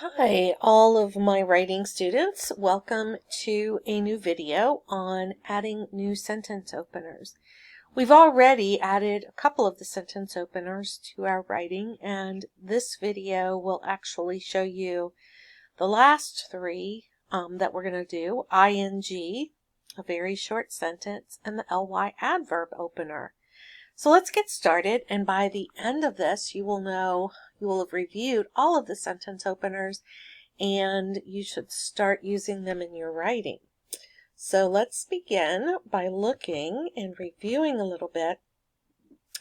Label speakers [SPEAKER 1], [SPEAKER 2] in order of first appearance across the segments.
[SPEAKER 1] Hi, all of my writing students. Welcome to a new video on adding new sentence openers. We've already added a couple of the sentence openers to our writing, and this video will actually show you the last three that we're going to do: ing, a very short sentence, and the ly adverb opener. So let's get started, and by the end of this, you will have reviewed all of the sentence openers, and you should start using them in your writing. So let's begin by looking and reviewing a little bit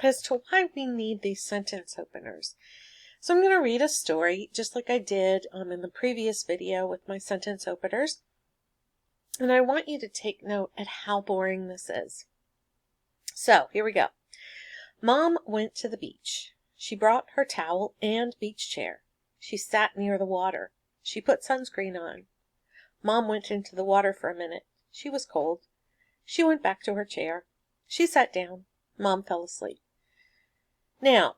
[SPEAKER 1] as to why we need these sentence openers. So I'm going to read a story just like I did in the previous video with my sentence openers, and I want you to take note at how boring this is. So here we go. Mom went to the beach. She brought her towel and beach chair. She sat near the water. She put sunscreen on. Mom went into the water for a minute. She was cold. She went back to her chair. She sat down. Mom fell asleep. Now,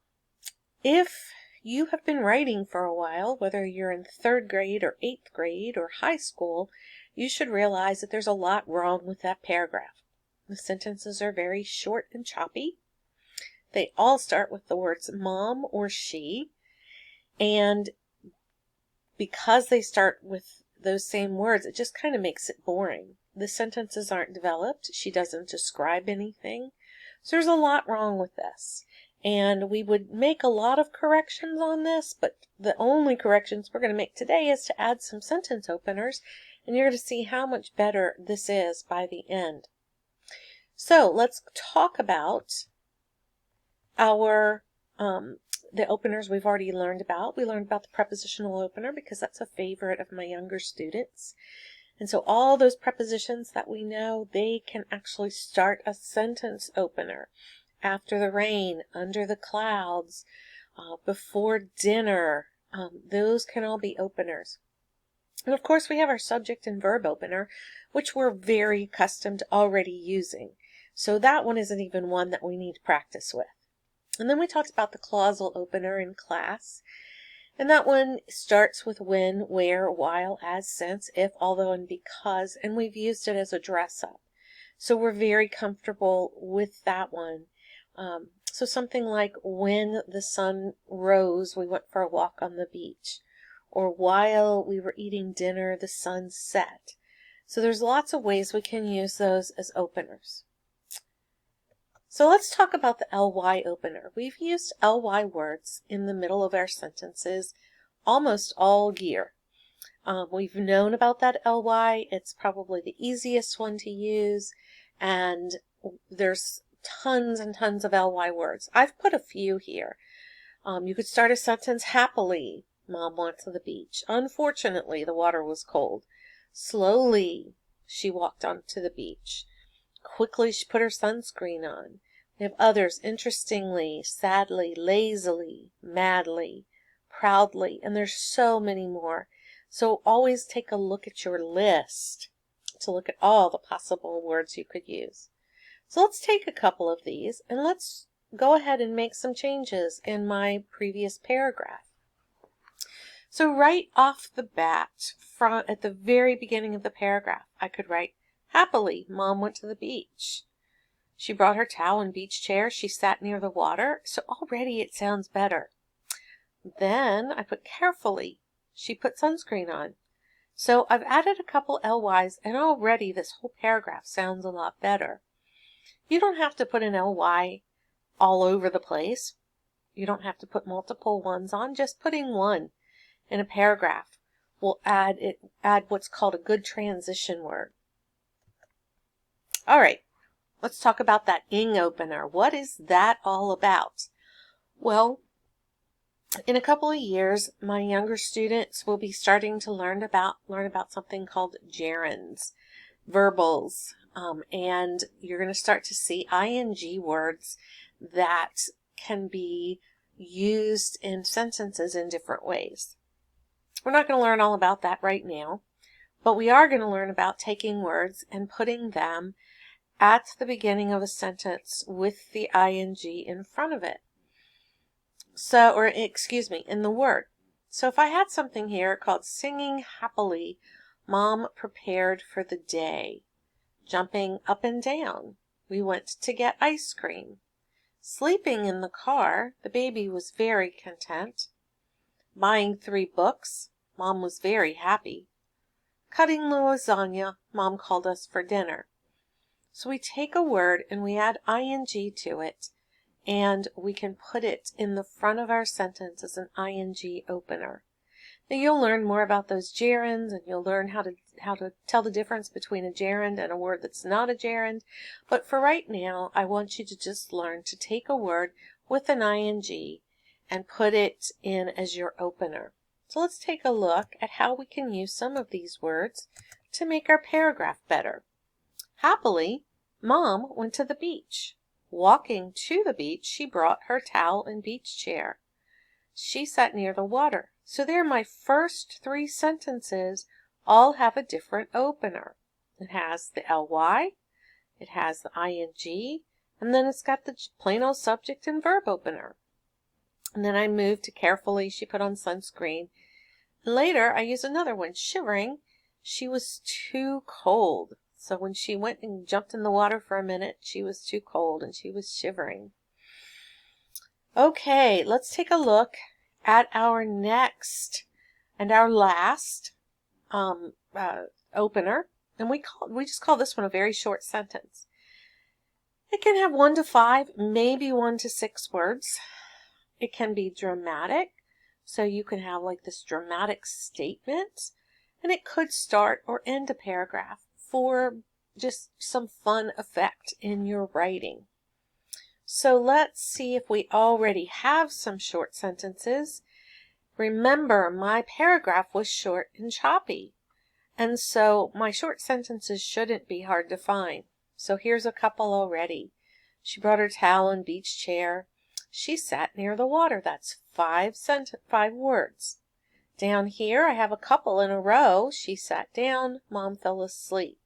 [SPEAKER 1] if you have been writing for a while, whether you're in 3rd grade or 8th grade or high school, you should realize that there's a lot wrong with that paragraph. The sentences are very short and choppy. They all start with the words mom or she, and because they start with those same words, it just kind of makes it boring. The sentences aren't developed. She doesn't describe anything. So there's a lot wrong with this. And we would make a lot of corrections on this, but the only corrections we're going to make today is to add some sentence openers, and you're going to see how much better this is by the end. So let's talk about the openers we've already learned about. We learned about the prepositional opener because that's a favorite of my younger students. And so all those prepositions that we know, they can actually start a sentence opener. After the rain, under the clouds, before dinner, those can all be openers. And of course we have our subject and verb opener, which we're very accustomed to already using. So that one isn't even one that we need to practice with. And then we talked about the clausal opener in class, and that one starts with when, where, while, as, since, if, although, and because, and we've used it as a dress-up. So we're very comfortable with that one. So something like, when the sun rose, we went for a walk on the beach. Or while we were eating dinner, the sun set. So there's lots of ways we can use those as openers. So let's talk about the ly opener. We've used ly words in the middle of our sentences almost all year. We've known about that ly. It's probably the easiest one to use, and there's tons and tons of ly words. I've put a few here. You could start a sentence: happily, Mom went to the beach. Unfortunately, the water was cold. Slowly, she walked onto the beach. Quickly, she put her sunscreen on. We have others: interestingly, sadly, lazily, madly, proudly, and there's so many more. So always take a look at your list to look at all the possible words you could use. So let's take a couple of these and let's go ahead and make some changes in my previous paragraph. So right off the bat, at the very beginning of the paragraph, I could write, happily, Mom went to the beach. She brought her towel and beach chair. She sat near the water. So already it sounds better. Then I put carefully. She put sunscreen on. So I've added a couple lys, and already this whole paragraph sounds a lot better. You don't have to put an ly all over the place. You don't have to put multiple ones on. Just putting one in a paragraph will add what's called a good transition word. All right, let's talk about that ing opener. What is that all about? Well, in a couple of years, my younger students will be starting to learn about something called gerunds, verbals, and you're going to start to see ing words that can be used in sentences in different ways. We're not going to learn all about that right now, but we are going to learn about taking words and putting them at the beginning of a sentence with the ing in front of it. In the word. So if I had something here called singing happily, Mom prepared for the day. Jumping up and down, we went to get ice cream. Sleeping in the car, the baby was very content. Buying 3 books, Mom was very happy. Cutting lasagna, Mom called us for dinner. So we take a word and we add ing to it, and we can put it in the front of our sentence as an ing opener. Now you'll learn more about those gerunds, and you'll learn how to tell the difference between a gerund and a word that's not a gerund. But for right now, I want you to just learn to take a word with an ing and put it in as your opener. So let's take a look at how we can use some of these words to make our paragraph better. Happily, Mom went to the beach. Walking to the beach, she brought her towel and beach chair. She sat near the water. So there, my first 3 sentences all have a different opener. It has the ly, it has the ing, and then it's got the plain old subject and verb opener. And then I moved to carefully, she put on sunscreen. Later, I use another one, shivering. She was too cold. So when she went and jumped in the water for a minute, she was too cold and she was shivering. Okay, let's take a look at our next and our last opener. And we just call this one a very short sentence. It can have 1 to 5, maybe 1 to 6 words. It can be dramatic, so you can have like this dramatic statement, and it could start or end a paragraph for just some fun effect in your writing. So let's see if we already have some short sentences. Remember, my paragraph was short and choppy, and so my short sentences shouldn't be hard to find. So here's a couple already. She brought her towel and beach chair. She sat near the water. That's 5 words. Down here, I have a couple in a row. She sat down. Mom fell asleep.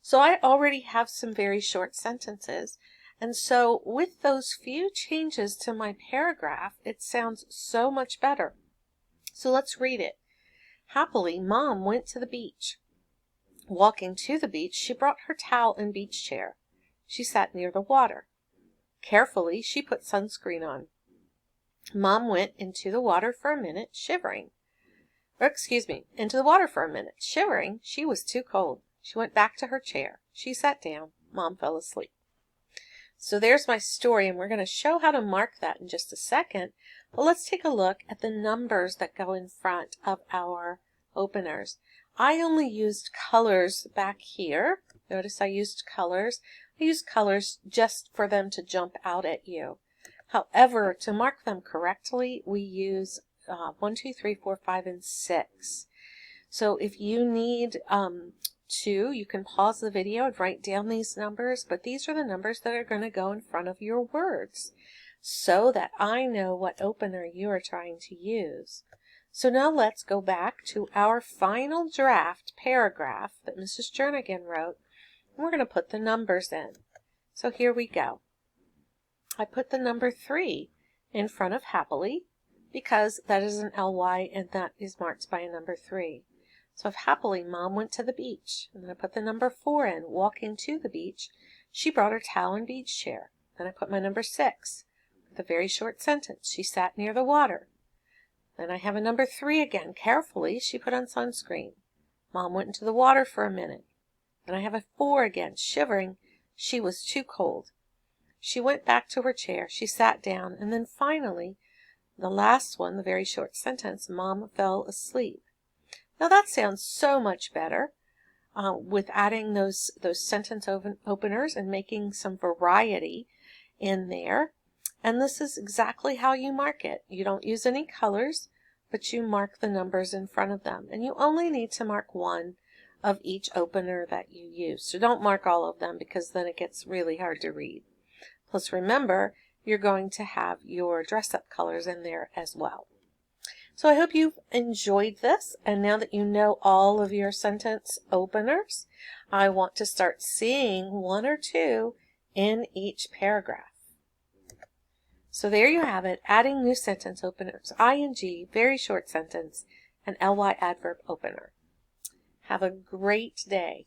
[SPEAKER 1] So I already have some very short sentences. And so with those few changes to my paragraph, it sounds so much better. So let's read it. Happily, Mom went to the beach. Walking to the beach, she brought her towel and beach chair. She sat near the water. Carefully, she put sunscreen on. Mom went into the water for a minute, shivering. Into the water for a minute. Shivering, she was too cold. She went back to her chair. She sat down. Mom fell asleep. So there's my story, and we're going to show how to mark that in just a second. But let's take a look at the numbers that go in front of our openers. I only used colors back here. Notice I used colors. I used colors just for them to jump out at you. However, to mark them correctly, we use 1, 2, 3, 4, 5, and 6. So if you need to, you can pause the video and write down these numbers, but these are the numbers that are going to go in front of your words so that I know what opener you are trying to use. So now let's go back to our final draft paragraph that Mrs. Jernigan wrote, and we're going to put the numbers in. So here we go. I put the number 3 in front of happily because that is an ly and that is marked by a number 3. So if happily, Mom went to the beach, and then I put the number 4 in, walking to the beach, she brought her towel and beach chair. Then I put my number 6, with a very short sentence, she sat near the water. Then I have a number 3 again, carefully, she put on sunscreen. Mom went into the water for a minute. Then I have a 4 again, shivering, she was too cold. She went back to her chair, she sat down, and then finally, the last one, the very short sentence, Mom fell asleep. Now that sounds so much better with adding those sentence openers and making some variety in there. And this is exactly how you mark it. You don't use any colors, but you mark the numbers in front of them. And you only need to mark 1 of each opener that you use. So don't mark all of them because then it gets really hard to read. Plus remember, you're going to have your dress-up colors in there as well. So I hope you've enjoyed this, and now that you know all of your sentence openers, I want to start seeing 1 or 2 in each paragraph. So there you have it, adding new sentence openers, ing, very short sentence, and ly adverb opener. Have a great day.